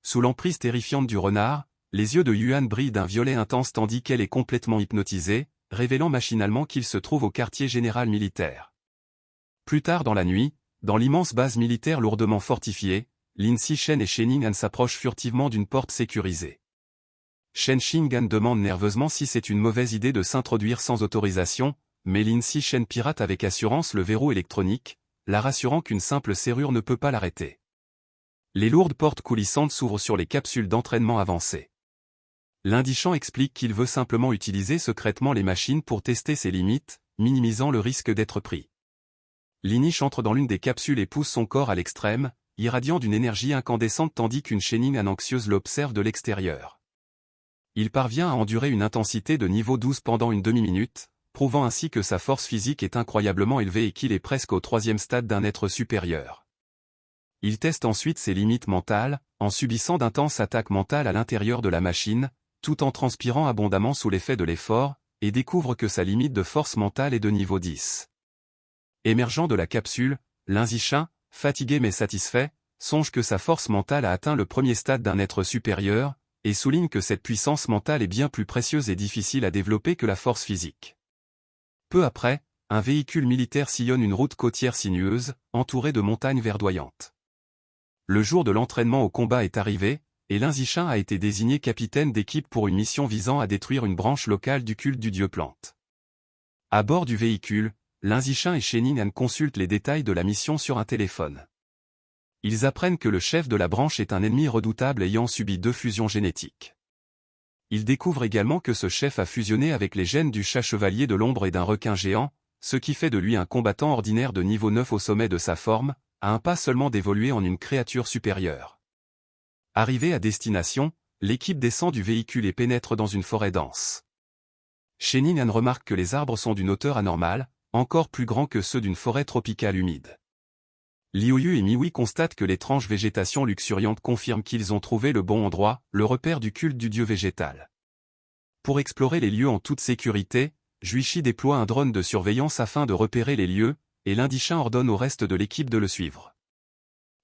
Sous l'emprise terrifiante du renard, les yeux de Yuan brillent d'un violet intense tandis qu'elle est complètement hypnotisée, révélant machinalement qu'il se trouve au quartier général militaire. Plus tard dans la nuit, dans l'immense base militaire lourdement fortifiée, Lin Sishen et Shen Ying'an s'approchent furtivement d'une porte sécurisée. Shen Xing'an demande nerveusement si c'est une mauvaise idée de s'introduire sans autorisation, mais Lin Sishen pirate avec assurance le verrou électronique, la rassurant qu'une simple serrure ne peut pas l'arrêter. Les lourdes portes coulissantes s'ouvrent sur les capsules d'entraînement avancées. L'indigent explique qu'il veut simplement utiliser secrètement les machines pour tester ses limites, minimisant le risque d'être pris. Linish entre dans l'une des capsules et pousse son corps à l'extrême, irradiant d'une énergie incandescente tandis qu'une Shen Ying'an anxieuse l'observe de l'extérieur. Il parvient à endurer une intensité de niveau 12 pendant une demi-minute, prouvant ainsi que sa force physique est incroyablement élevée et qu'il est presque au 3e stade d'un être supérieur. Il teste ensuite ses limites mentales, en subissant d'intenses attaques mentales à l'intérieur de la machine, tout en transpirant abondamment sous l'effet de l'effort, et découvre que sa limite de force mentale est de niveau 10. Émergeant de la capsule, Lin Zishan, fatigué mais satisfait, songe que sa force mentale a atteint le 1er stade d'un être supérieur, et souligne que cette puissance mentale est bien plus précieuse et difficile à développer que la force physique. Peu après, un véhicule militaire sillonne une route côtière sinueuse, entourée de montagnes verdoyantes. Le jour de l'entraînement au combat est arrivé, et Lin Zishan a été désigné capitaine d'équipe pour une mission visant à détruire une branche locale du culte du dieu plante. À bord du véhicule, Lin Zishan et Shen Ying'an consultent les détails de la mission sur un téléphone. Ils apprennent que le chef de la branche est un ennemi redoutable ayant subi 2 fusions génétiques. Ils découvrent également que ce chef a fusionné avec les gènes du chat chevalier de l'ombre et d'un requin géant, ce qui fait de lui un combattant ordinaire de niveau 9 au sommet de sa forme, à un pas seulement d'évoluer en une créature supérieure. Arrivée à destination, l'équipe descend du véhicule et pénètre dans une forêt dense. Shen Ying'an remarque que les arbres sont d'une hauteur anormale, encore plus grands que ceux d'une forêt tropicale humide. Liu Yu et Miwi constatent que l'étrange végétation luxuriante confirme qu'ils ont trouvé le bon endroit, le repère du culte du dieu végétal. Pour explorer les lieux en toute sécurité, Juichi déploie un drone de surveillance afin de repérer les lieux, et l'Indichin ordonne au reste de l'équipe de le suivre.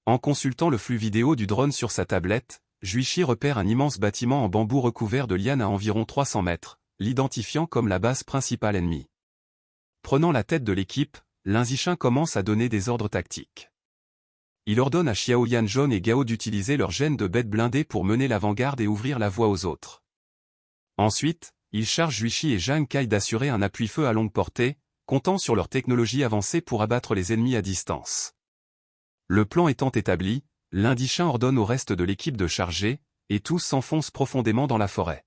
En consultant le flux vidéo du drone sur sa tablette, Juichi repère un immense bâtiment en bambou recouvert de lianes à environ 300 mètres, l'identifiant comme la base principale ennemie. Prenant la tête de l'équipe, Lin Zishan commence à donner des ordres tactiques. Il ordonne à Xiao Yanzhong et Gao d'utiliser leurs gènes de bêtes blindées pour mener l'avant-garde et ouvrir la voie aux autres. Ensuite, il charge Juichi et Zhang Kai d'assurer un appui-feu à longue portée, comptant sur leur technologie avancée pour abattre les ennemis à distance. Le plan étant établi, l'Indichin ordonne au reste de l'équipe de charger, et tous s'enfoncent profondément dans la forêt.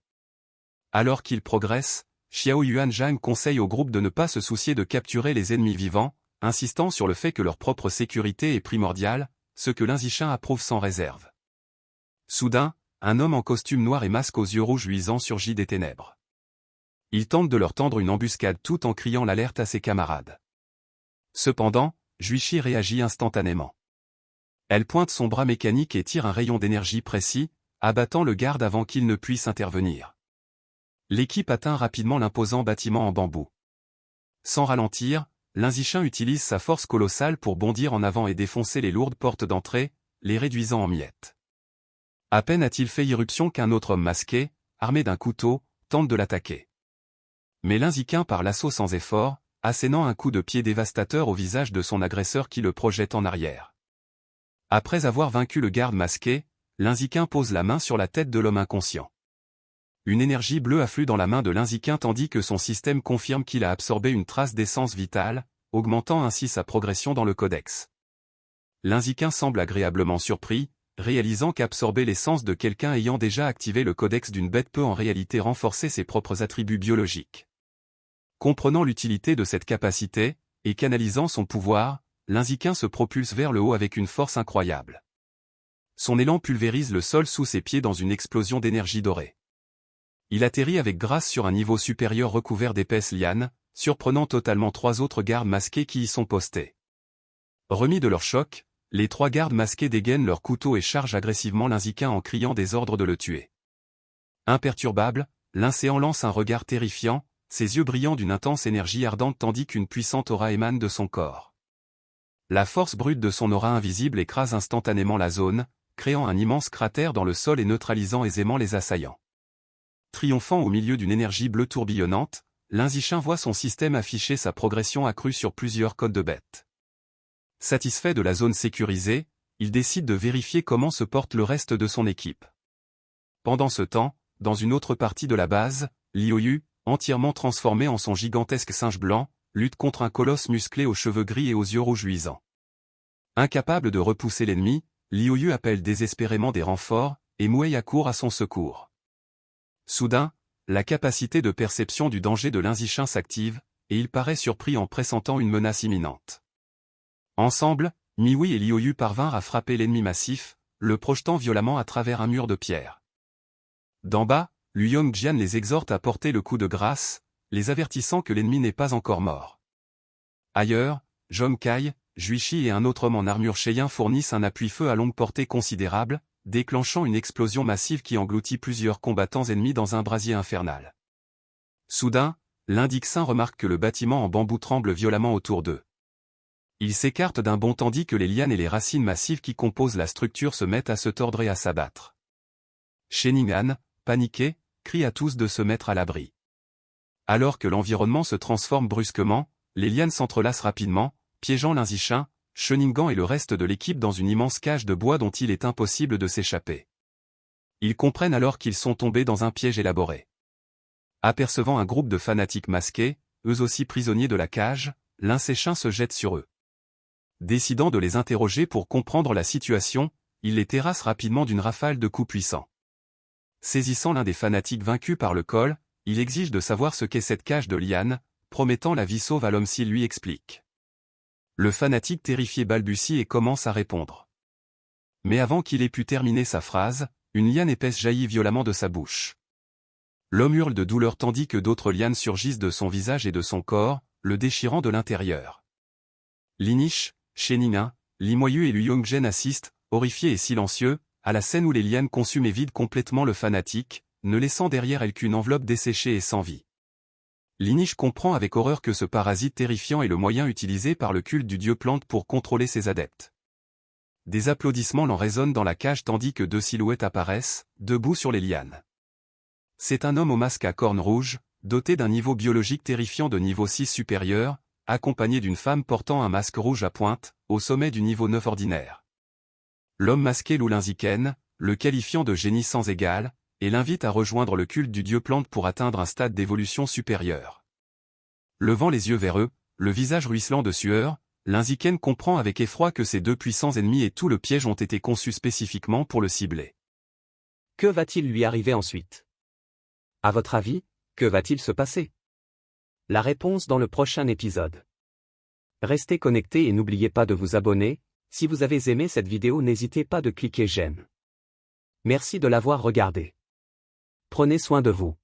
Alors qu'ils progressent, Xiao Yuanzhang conseille au groupe de ne pas se soucier de capturer les ennemis vivants, insistant sur le fait que leur propre sécurité est primordiale, ce que Lin Zishan approuve sans réserve. Soudain, un homme en costume noir et masque aux yeux rouges luisants surgit des ténèbres. Il tente de leur tendre une embuscade tout en criant l'alerte à ses camarades. Cependant, Juichi réagit instantanément. Elle pointe son bras mécanique et tire un rayon d'énergie précis, abattant le garde avant qu'il ne puisse intervenir. L'équipe atteint rapidement l'imposant bâtiment en bambou. Sans ralentir, Lin Zishan utilise sa force colossale pour bondir en avant et défoncer les lourdes portes d'entrée, les réduisant en miettes. À peine a-t-il fait irruption qu'un autre homme masqué, armé d'un couteau, tente de l'attaquer. Mais Lin Zishan part l'assaut sans effort, assénant un coup de pied dévastateur au visage de son agresseur qui le projette en arrière. Après avoir vaincu le garde masqué, Lin Zishan pose la main sur la tête de l'homme inconscient. Une énergie bleue afflue dans la main de Lin Zishan tandis que son système confirme qu'il a absorbé une trace d'essence vitale, augmentant ainsi sa progression dans le codex. Lin Zishan semble agréablement surpris, réalisant qu'absorber l'essence de quelqu'un ayant déjà activé le codex d'une bête peut en réalité renforcer ses propres attributs biologiques. Comprenant l'utilité de cette capacité, et canalisant son pouvoir, Lin Zishan se propulse vers le haut avec une force incroyable. Son élan pulvérise le sol sous ses pieds dans une explosion d'énergie dorée. Il atterrit avec grâce sur un niveau supérieur recouvert d'épaisses lianes, surprenant totalement 3 autres gardes masqués qui y sont postés. Remis de leur choc, les 3 gardes masqués dégainent leurs couteaux et chargent agressivement Lin Zishan en criant des ordres de le tuer. Imperturbable, l'Incéan lance un regard terrifiant, ses yeux brillant d'une intense énergie ardente tandis qu'une puissante aura émane de son corps. La force brute de son aura invisible écrase instantanément la zone, créant un immense cratère dans le sol et neutralisant aisément les assaillants. Triomphant au milieu d'une énergie bleue tourbillonnante, l'Inzichin voit son système afficher sa progression accrue sur plusieurs codes de bêtes. Satisfait de la zone sécurisée, il décide de vérifier comment se porte le reste de son équipe. Pendant ce temps, dans une autre partie de la base, Liu Yu, entièrement transformé en son gigantesque singe blanc, lutte contre un colosse musclé aux cheveux gris et aux yeux rouges luisants. Incapable de repousser l'ennemi, Liu Yu appelle désespérément des renforts, et Muei accourt à son secours. Soudain, la capacité de perception du danger de l'Inzichin s'active, et il paraît surpris en pressentant une menace imminente. Ensemble, Miwei et Liu Yu parvinrent à frapper l'ennemi massif, le projetant violemment à travers un mur de pierre. D'en bas, Lu Yongjian les exhorte à porter le coup de grâce, les avertissant que l'ennemi n'est pas encore mort. Ailleurs, Zhong Kai, Juichi et un autre homme en armure Sheyin fournissent un appui-feu à longue portée considérable, déclenchant une explosion massive qui engloutit plusieurs combattants ennemis dans un brasier infernal. Soudain, l'Indixin remarque que le bâtiment en bambou tremble violemment autour d'eux. Il s'écarte d'un bond tandis que les lianes et les racines massives qui composent la structure se mettent à se tordre et à s'abattre. Sheningan, paniqué, crie à tous de se mettre à l'abri. Alors que l'environnement se transforme brusquement, les lianes s'entrelacent rapidement, piégeant l'Inzichin, Sheningan et le reste de l'équipe dans une immense cage de bois dont il est impossible de s'échapper. Ils comprennent alors qu'ils sont tombés dans un piège élaboré. Apercevant un groupe de fanatiques masqués, eux aussi prisonniers de la cage, l'Inzichin se jette sur eux. Décidant de les interroger pour comprendre la situation, il les terrasse rapidement d'une rafale de coups puissants. Saisissant l'un des fanatiques vaincus par le col, il exige de savoir ce qu'est cette cage de liane, promettant la vie sauve à l'homme s'il lui explique. Le fanatique terrifié balbutie et commence à répondre. Mais avant qu'il ait pu terminer sa phrase, une liane épaisse jaillit violemment de sa bouche. L'homme hurle de douleur tandis que d'autres lianes surgissent de son visage et de son corps, le déchirant de l'intérieur. Linish, Sheningan, Li Moyu et Lu Yongjian assistent, horrifiés et silencieux, à la scène où les lianes consument et vident complètement le fanatique, ne laissant derrière elle qu'une enveloppe desséchée et sans vie. Linish comprend avec horreur que ce parasite terrifiant est le moyen utilisé par le culte du dieu plante pour contrôler ses adeptes. Des applaudissements l'en résonnent dans la cage tandis que deux silhouettes apparaissent, debout sur les lianes. C'est un homme au masque à cornes rouges, doté d'un niveau biologique terrifiant de niveau 6 supérieur, accompagné d'une femme portant un masque rouge à pointe, au sommet du niveau 9 ordinaire. L'homme masqué loue l'Inziken, le qualifiant de génie sans égal, et l'invite à rejoindre le culte du dieu plante pour atteindre un stade d'évolution supérieur. Levant les yeux vers eux, le visage ruisselant de sueur, l'Inziken comprend avec effroi que ces deux puissants ennemis et tout le piège ont été conçus spécifiquement pour le cibler. Que va-t-il lui arriver ensuite? À votre avis, que va-t-il se passer? La réponse dans le prochain épisode. Restez connectés et n'oubliez pas de vous abonner. Si vous avez aimé cette vidéo, n'hésitez pas de cliquer j'aime. Merci de l'avoir regardée. Prenez soin de vous.